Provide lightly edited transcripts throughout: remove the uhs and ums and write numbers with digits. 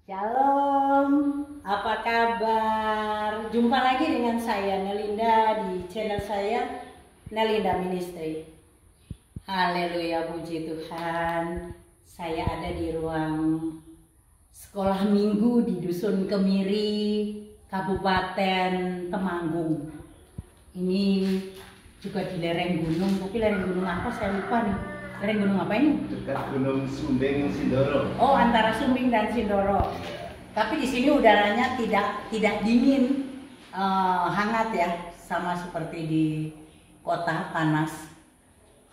Shalom, apa kabar? Jumpa lagi dengan saya Nelinda di channel saya Nelinda Ministry. Haleluya, puji Tuhan. Saya ada di ruang sekolah minggu di Dusun Kemiri, Kabupaten Temanggung. Ini juga di lereng gunung, tapi lereng gunung apa saya lupa nih. Lereng gunung apa ini? Dekat Gunung Sumbing Sindoro. Oh, antara Sumbing dan Sindoro. Tapi di sini udaranya tidak dingin, hangat ya, sama seperti di kota panas.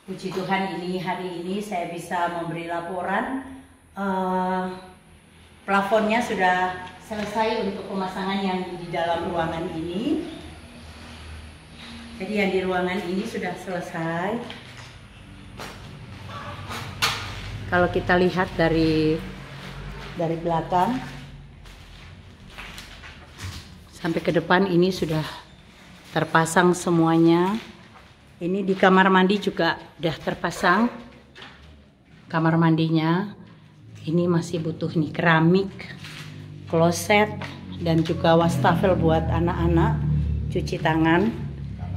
Puji Tuhan, ini hari ini saya bisa memberi laporan. Plafonnya sudah selesai untuk pemasangan yang di dalam ruangan ini. Jadi yang di ruangan ini sudah selesai. Kalau kita lihat dari belakang sampai ke depan ini sudah terpasang semuanya. Ini di kamar mandi juga udah terpasang kamar mandinya. Ini masih butuh nih keramik, kloset, dan juga wastafel buat anak-anak cuci tangan.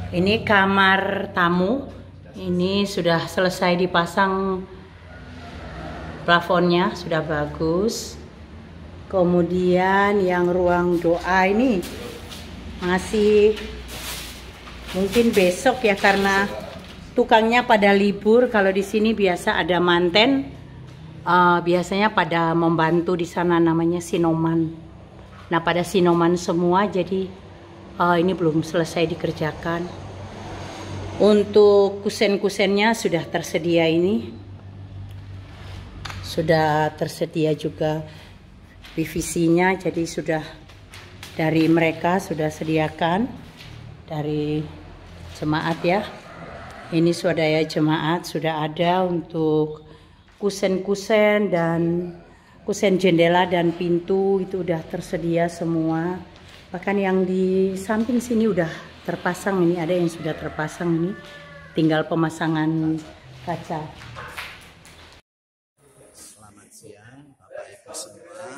Ini kamar tamu. Ini sudah selesai dipasang, plafonnya sudah bagus. Kemudian yang ruang doa ini masih mungkin besok ya, karena tukangnya pada libur. Kalau di sini biasa ada manten, biasanya pada membantu di sana, namanya sinoman. Nah, pada sinoman semua, jadi ini belum selesai dikerjakan. Untuk kusen-kusennya sudah tersedia, ini sudah tersedia juga PVC-nya, jadi sudah dari mereka sudah sediakan dari jemaat ya. Ini swadaya jemaat sudah ada untuk kusen-kusen dan kusen jendela dan pintu, itu udah tersedia semua. Bahkan yang di samping sini udah terpasang, ini ada yang sudah terpasang, ini tinggal pemasangan kaca. Selamat siang Bapak Ibu semua.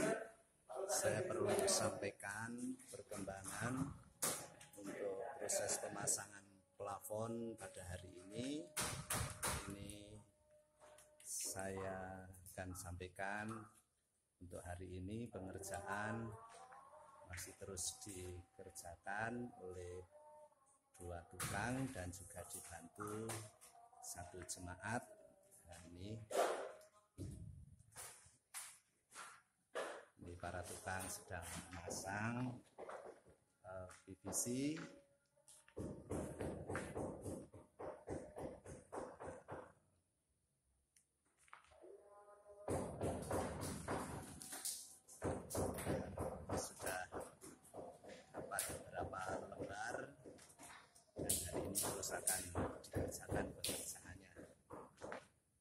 Saya perlu sampaikan perkembangan untuk proses pemasangan plafon pada hari ini. Ini saya akan sampaikan untuk hari ini pengerjaan masih terus dikerjakan oleh 2 tukang dan juga dibantu 1 jemaat. Nah, ini para tukang sedang memasang PVC. Sudah dapat beberapa lembar dan hari ini terus akan dikerjakan pengerjaannya.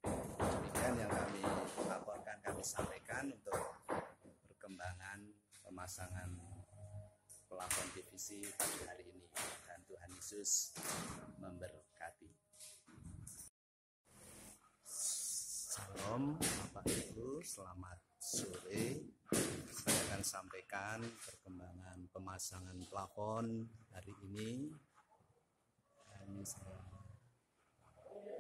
Demikian yang kami laporkan, kami sampaikan untuk perkembangan pemasangan plafon PVC pada hari ini, dan Tuhan Yesus memberkati. Salam Bapak Ibu, selamat sore. Saya akan sampaikan perkembangan pemasangan plafon hari ini. Ini saya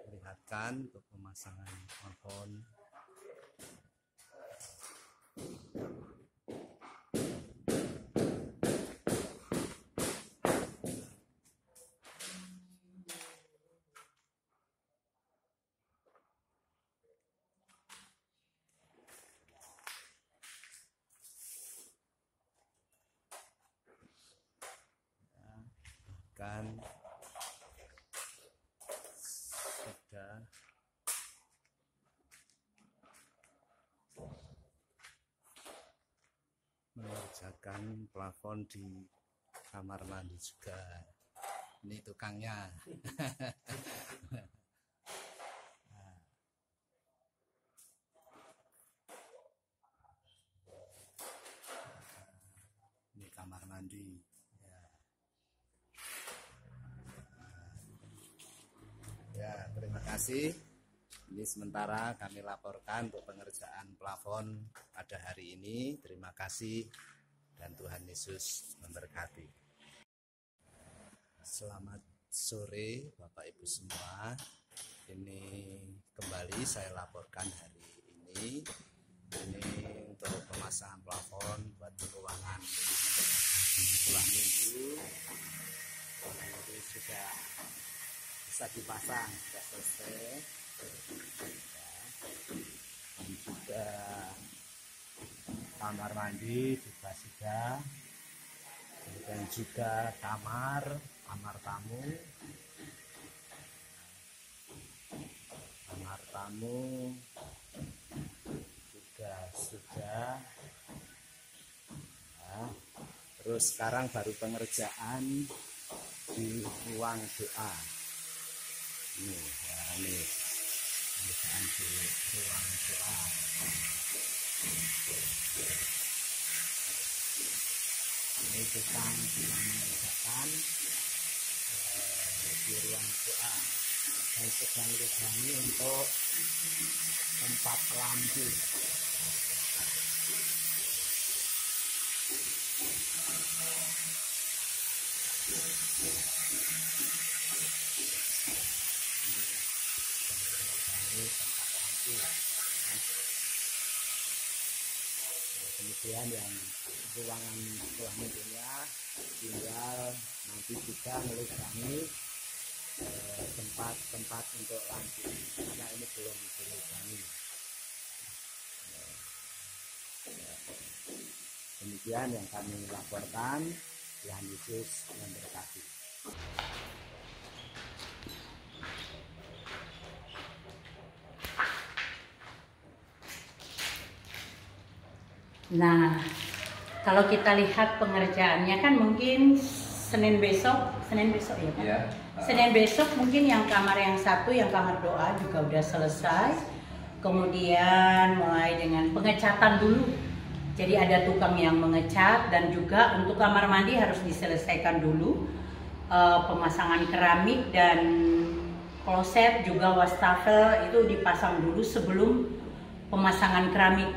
perlihatkan untuk pemasangan plafon. Kan sudah mengerjakan plafon di kamar mandi juga. Ini tukangnya. Ini kamar mandi. Ya, terima kasih. Ini sementara kami laporkan untuk pengerjaan plafon pada hari ini. Terima kasih dan Tuhan Yesus memberkati. Selamat sore Bapak Ibu semua. Ini kembali saya laporkan hari ini. Ini untuk pemasangan plafon buat ruangan sekolah minggu. Ini sudah bisa dipasang, sudah selesai. Dan juga kamar mandi juga sudah. Kemudian juga kamar tamu. Kamar tamu juga sudah. Nah, terus sekarang baru pengerjaan di ruang doa. Ini pengerjaan di ruang doa. Ini sedang mengerjakan di ruang doa. Dan sedang diganti untuk tempat lampu. Kemudian yang ruangan sekolah minggunya tinggal nanti juga melegangi tempat untuk lampu, karena ini belum dilegangi. Demikian yang kami laporkan. Tuhan Yesus memberkati. Nah, kalau kita lihat pengerjaannya kan mungkin Senin besok ya Pak? Ya. Senin besok mungkin yang kamar yang satu, yang kamar doa juga udah selesai. Kemudian mulai dengan pengecatan dulu. Jadi ada tukang yang mengecat, dan juga untuk kamar mandi harus diselesaikan dulu. Pemasangan keramik dan kloset juga wastafel itu dipasang dulu sebelum pemasangan keramik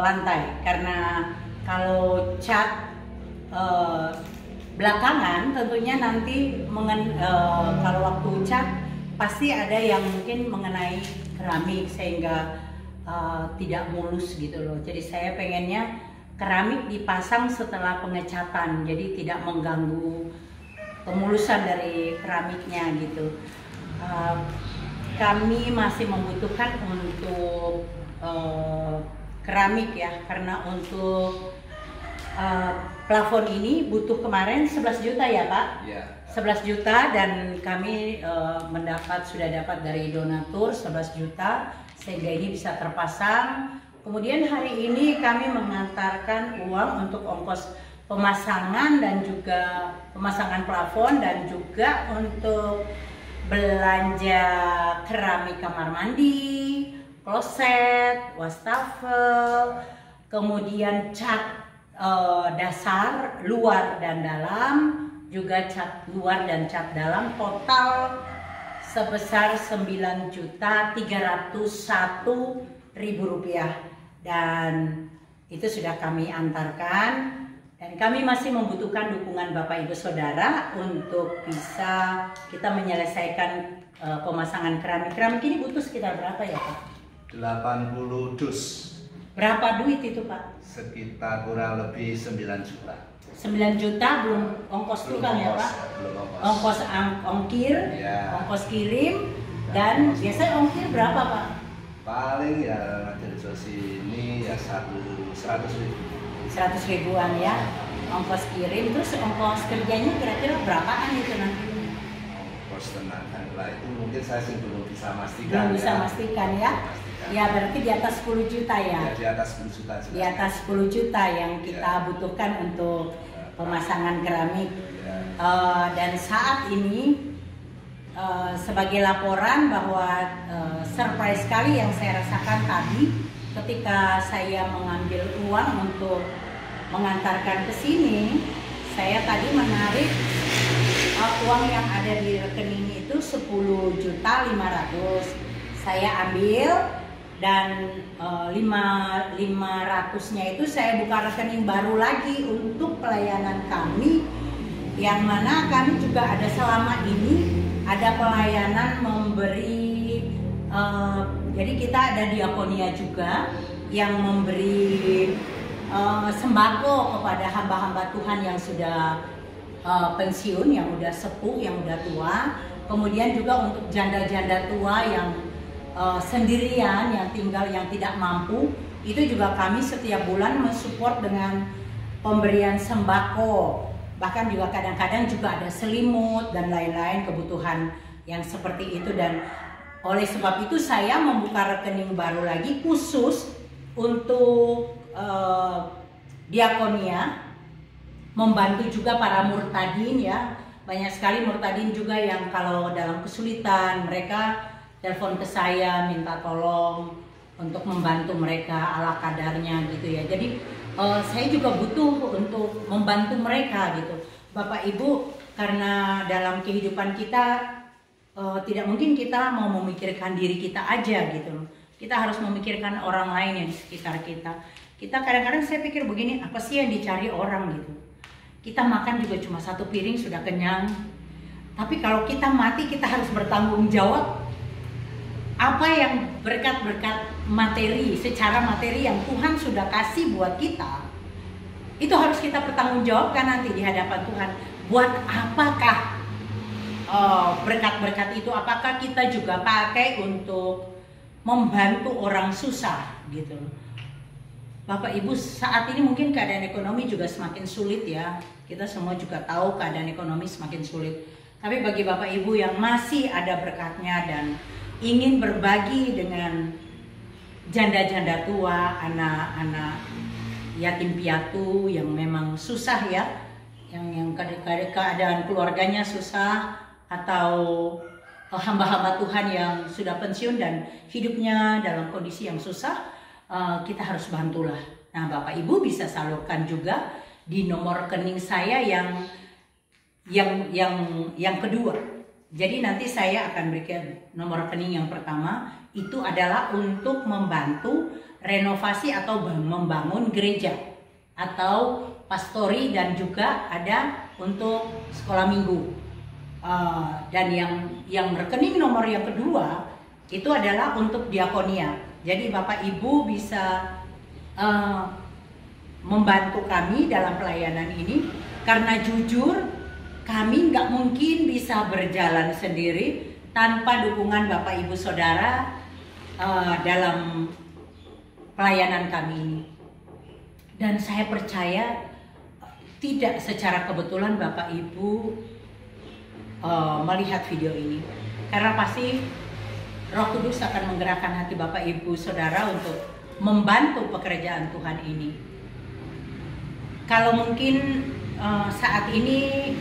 lantai, karena kalau cat belakangan tentunya nanti kalau waktu cat pasti ada yang mungkin mengenai keramik sehingga tidak mulus gitu loh. Jadi saya pengennya keramik dipasang setelah pengecatan, jadi tidak mengganggu pemulusan dari keramiknya gitu. Kami masih membutuhkan untuk keramik ya, karena untuk plafon ini butuh kemarin 11 juta ya Pak? Ya. 11 juta, dan kami sudah dapat dari donatur 11 juta sehingga ini bisa terpasang. Kemudian hari ini kami mengantarkan uang untuk ongkos pemasangan dan juga pemasangan plafon, dan juga untuk belanja keramik kamar mandi, kloset, wastafel, kemudian cat dasar luar dan dalam, juga cat luar dan cat dalam, total sebesar Rp9.301.000, dan itu sudah kami antarkan. Dan kami masih membutuhkan dukungan Bapak Ibu Saudara untuk bisa kita menyelesaikan pemasangan keramik. Keramik ini butuh sekitar berapa ya Pak? 80 dus. Berapa duit itu Pak? Sekitar kurang lebih 9 juta. 9 juta belum ongkos tukang ya Pak? Belum ongkos. Ongkos ongkir, Ya. ongkos kirim, dan biasanya ongkir berapa Pak? Paling ya dari sini ya 100 ribu. 100 ribuan ya, ongkos kirim. Terus ongkos kerjanya kira-kira berapaan itu nanti? Ongkos tenaga lah itu mungkin saya sih belum bisa pastikan. Belum bisa pastikan ya? Ya berarti di atas 10 juta ya? Ya, di atas 10 juta. Di atas 10 juta yang kita butuhkan untuk pemasangan keramik. Dan saat ini sebagai laporan bahwa surprise sekali yang saya rasakan tadi ketika saya mengambil uang untuk mengantarkan ke sini. Saya tadi menarik uang yang ada di rekening itu 10.500.000. saya ambil dan 500-nya itu saya buka rekening baru lagi untuk pelayanan kami, yang mana kami juga ada selama ini ada pelayanan memberi, jadi kita ada diakonia juga yang memberi sembako kepada hamba-hamba Tuhan yang sudah pensiun, yang udah sepuh, yang udah tua. Kemudian juga untuk janda-janda tua yang sendirian, yang tinggal, yang tidak mampu, itu juga kami setiap bulan mensupport dengan pemberian sembako. Bahkan juga kadang-kadang juga ada selimut dan lain-lain kebutuhan yang seperti itu. Dan oleh sebab itu saya membuka rekening baru lagi khusus untuk diakonia, membantu juga para murtadin ya. Banyak sekali murtadin juga yang kalau dalam kesulitan mereka telepon ke saya minta tolong untuk membantu mereka ala kadarnya gitu ya. Jadi saya juga butuh untuk membantu mereka gitu. Bapak Ibu, karena dalam kehidupan kita tidak mungkin kita mau memikirkan diri kita aja gitu. Kita harus memikirkan orang lain yang di sekitar kita. Kita kadang-kadang saya pikir begini, apa sih yang dicari orang gitu. Kita makan juga cuma satu piring sudah kenyang. Tapi kalau kita mati kita harus bertanggung jawab apa yang berkat-berkat materi, secara materi yang Tuhan sudah kasih buat kita. Itu harus kita bertanggungjawabkan nanti di hadapan Tuhan. Buat apakah berkat-berkat itu? Apakah kita juga pakai untuk membantu orang susah gitu. Bapak Ibu, saat ini mungkin keadaan ekonomi juga semakin sulit ya. Kita semua juga tahu keadaan ekonomi semakin sulit. Tapi bagi Bapak Ibu yang masih ada berkatnya dan ingin berbagi dengan janda-janda tua, anak-anak yatim piatu yang memang susah ya, yang keadaan keluarganya susah, atau hamba-hamba Tuhan yang sudah pensiun dan hidupnya dalam kondisi yang susah, kita harus bantulah. Nah, Bapak Ibu bisa salurkan juga di nomor rekening saya yang kedua. Jadi nanti saya akan berikan nomor rekening yang pertama, itu adalah untuk membantu renovasi atau membangun gereja atau pastori, dan juga ada untuk sekolah minggu. Dan yang rekening nomor yang kedua itu adalah untuk diakonia. Jadi Bapak Ibu bisa membantu kami dalam pelayanan ini, karena jujur kami nggak mungkin bisa berjalan sendiri tanpa dukungan Bapak Ibu Saudara dalam pelayanan kami ini. Dan saya percaya tidak secara kebetulan Bapak Ibu melihat video ini, karena pasti Roh Kudus akan menggerakkan hati Bapak Ibu Saudara untuk membantu pekerjaan Tuhan ini. Kalau mungkin saat ini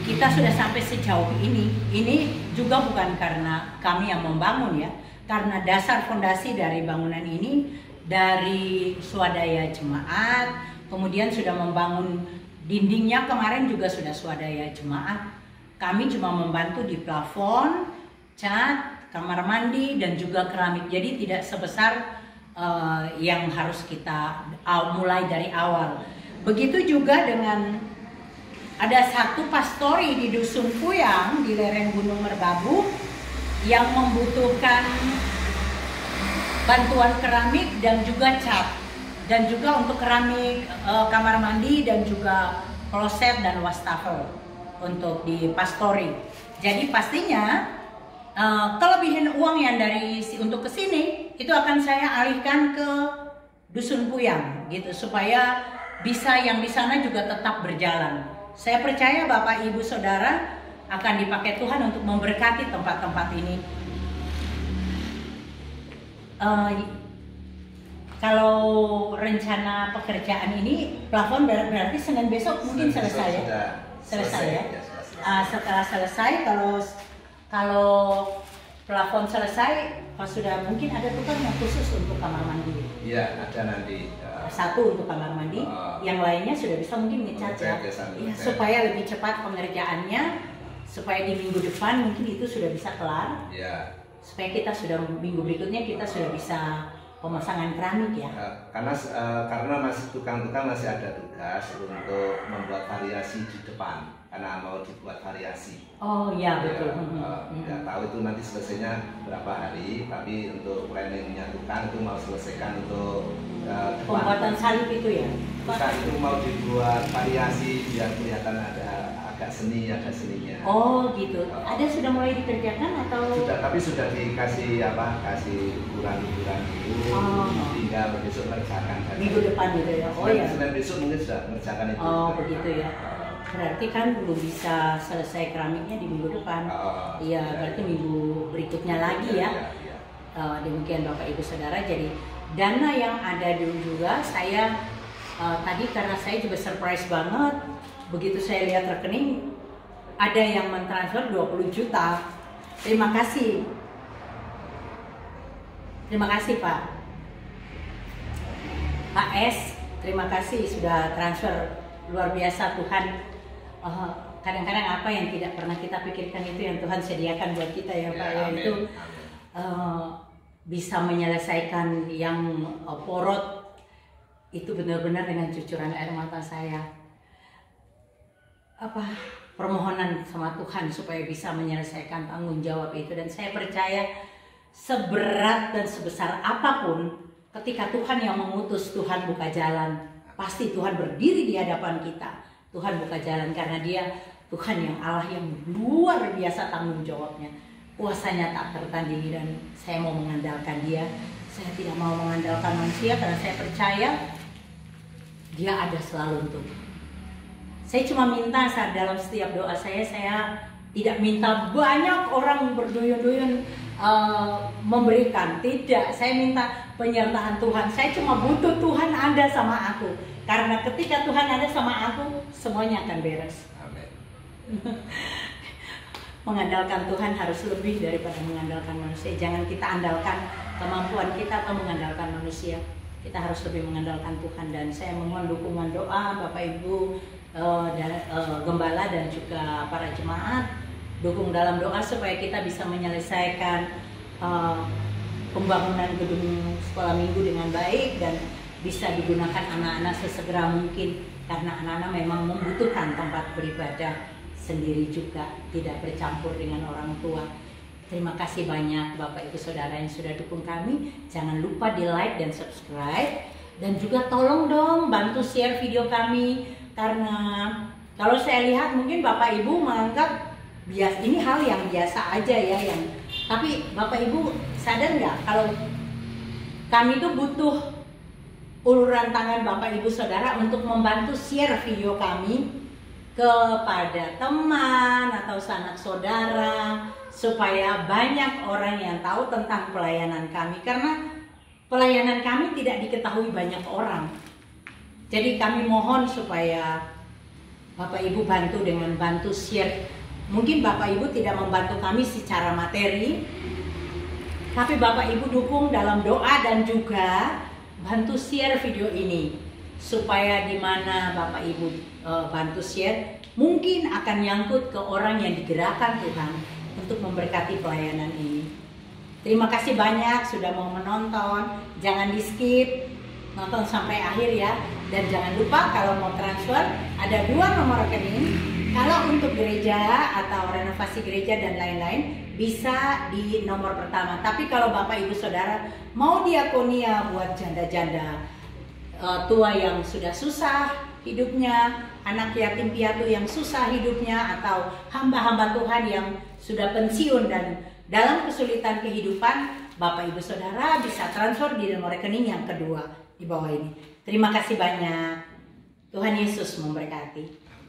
kita sudah sampai sejauh ini juga bukan karena kami yang membangun ya, karena dasar fondasi dari bangunan ini dari swadaya jemaat, kemudian sudah membangun dindingnya kemarin juga sudah swadaya jemaat. Kami cuma membantu di plafon, cat, kamar mandi, dan juga keramik. Jadi tidak sebesar yang harus kita mulai dari awal. Begitu juga dengan ada satu pastori di Dusun Puyang di lereng Gunung Merbabu yang membutuhkan bantuan keramik dan juga cat, dan juga untuk keramik kamar mandi dan juga kloset dan wastafel untuk di pastori. Jadi pastinya kelebihan uang yang dari untuk ke sini itu akan saya alihkan ke Dusun Puyang gitu, supaya bisa yang di sana juga tetap berjalan. Saya percaya Bapak Ibu Saudara akan dipakai Tuhan untuk memberkati tempat-tempat ini. Kalau rencana pekerjaan ini plafon berarti Senin besok mungkin selesai ya? Selesai ya? Setelah selesai, kalau plafon selesai, sudah mungkin ada tukang yang khusus untuk kamar mandi. Iya, ada nanti. Satu untuk kamar mandi, yang lainnya sudah bisa mungkin ngecat ya, supaya lebih cepat pengerjaannya, supaya di minggu depan mungkin itu sudah bisa kelar. Iya. supaya kita sudah minggu berikutnya kita sudah bisa pemasangan keramik ya. Karena masih tukang-tukang masih ada tugas untuk membuat variasi di depan, karena mau dibuat variasi. Oh iya betul. Nggak tahu itu nanti selesainya berapa hari, tapi untuk planningnya tukang itu mau selesaikan untuk pembuatan salib itu ya. Bukan, itu mau dibuat variasi biar kelihatan ada agak seni, ada seninya. Oh gitu. Ada sudah mulai dikerjakan atau? Sudah, tapi sudah dikasih kasih ukuran-ukuran itu. Tinggal besok kerjakan. Minggu depan gitu ya. Oh ya. Senin besok mungkin sudah mengerjakan itu. Oh begitu ya. Berarti kan belum bisa selesai keramiknya di minggu depan. Iya, berarti minggu berikutnya lagi ya. Demikian Bapak Ibu Saudara. Jadi dana yang ada dulu juga saya tadi karena saya juga surprise banget. Begitu saya lihat rekening ada yang mentransfer 20 juta. Terima kasih. Terima kasih Pak. Pak S, terima kasih sudah transfer. Luar biasa Tuhan. Kadang-kadang apa yang tidak pernah kita pikirkan itu yang Tuhan sediakan buat kita ya Pak. Ya, itu bisa menyelesaikan yang porot itu benar-benar dengan cucuran air mata saya. Permohonan sama Tuhan supaya bisa menyelesaikan tanggung jawab itu, dan saya percaya seberat dan sebesar apapun ketika Tuhan yang mengutus, Tuhan buka jalan, pasti Tuhan berdiri di hadapan kita. Tuhan buka jalan karena Dia Tuhan yang Allah yang luar biasa tanggung jawabnya, kuasanya tak tertandingi, dan saya mau mengandalkan Dia. Saya tidak mau mengandalkan manusia karena saya percaya Dia ada selalu untuk. Saya cuma minta saat dalam setiap doa saya tidak minta banyak orang berduyun-duyun memberikan. Tidak, saya minta penyertaan Tuhan. Saya cuma butuh Tuhan ada sama aku. Karena ketika Tuhan ada sama aku, semuanya akan beres. Amin. Mengandalkan Tuhan harus lebih daripada mengandalkan manusia. Jangan kita andalkan kemampuan kita atau mengandalkan manusia. Kita harus lebih mengandalkan Tuhan. Dan saya memohon dukungan doa Bapak Ibu, gembala dan juga para jemaat, dukung dalam doa supaya kita bisa menyelesaikan pembangunan gedung sekolah minggu dengan baik dan bisa digunakan anak-anak sesegera mungkin, karena anak-anak memang membutuhkan tempat beribadah sendiri juga, tidak bercampur dengan orang tua. Terima kasih banyak Bapak Ibu Saudara yang sudah dukung kami. Jangan lupa di like dan subscribe, dan juga tolong dong bantu share video kami. Karena kalau saya lihat mungkin Bapak Ibu menganggap ini hal yang biasa aja ya, tapi Bapak Ibu sadar nggak kalau kami itu butuh uluran tangan Bapak Ibu Saudara untuk membantu share video kami kepada teman atau sanak saudara supaya banyak orang yang tahu tentang pelayanan kami, karena pelayanan kami tidak diketahui banyak orang. Jadi kami mohon supaya Bapak Ibu bantu dengan bantu share. Mungkin Bapak Ibu tidak membantu kami secara materi, tapi Bapak Ibu dukung dalam doa dan juga bantu share video ini, supaya di mana Bapak Ibu bantu share mungkin akan nyangkut ke orang yang digerakkan Tuhan untuk memberkati pelayanan ini. Terima kasih banyak sudah mau menonton. Jangan di skip, nonton sampai akhir ya. Dan jangan lupa kalau mau transfer ada 2 nomor rekening. Kalau untuk gereja atau renovasi gereja dan lain-lain bisa di nomor pertama. Tapi kalau Bapak Ibu Saudara mau diakonia buat janda-janda tua yang sudah susah hidupnya, anak yatim piatu yang susah hidupnya, atau hamba-hamba Tuhan yang sudah pensiun dan dalam kesulitan kehidupan, Bapak Ibu Saudara bisa transfer di nomor rekening yang kedua di bawah ini. Terima kasih banyak. Tuhan Yesus memberkati.